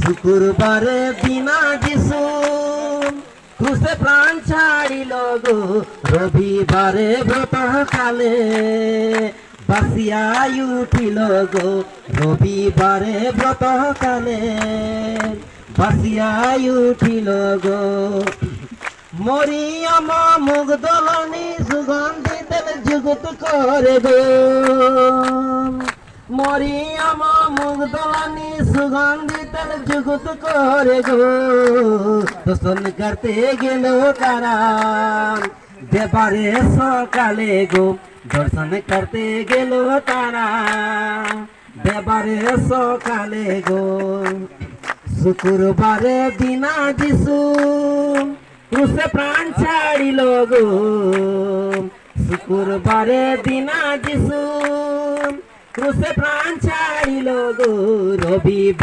শুক্রবারে দিনা যিশু ক্রুশে প্রাণ ছাড়িল গো, রবিবারে ব্রত কালে বাসিয়াই উঠিল গো, রবিবারে ব্রত কালে বাসিয়াই উঠিল গো। মরিয়ম মুখ দলনি সুগন্ধি তেল যুগত করে গো, মরিয়ম মুখ দলনি সুগন্ধি তেল যুগত করে গো। দর্শন করতে গেল তারা দেবারে সকালে গো, দর্শন করতে গেল তারা দেবারে সকালে গো। শুক্রবারে দিনা যিশু ক্রুশে প্রাণ ছাড়িল গো, শুক্রবারে দিনা যিশু ক্রুশে প্রাণ ছাড়িল গো, রবিবার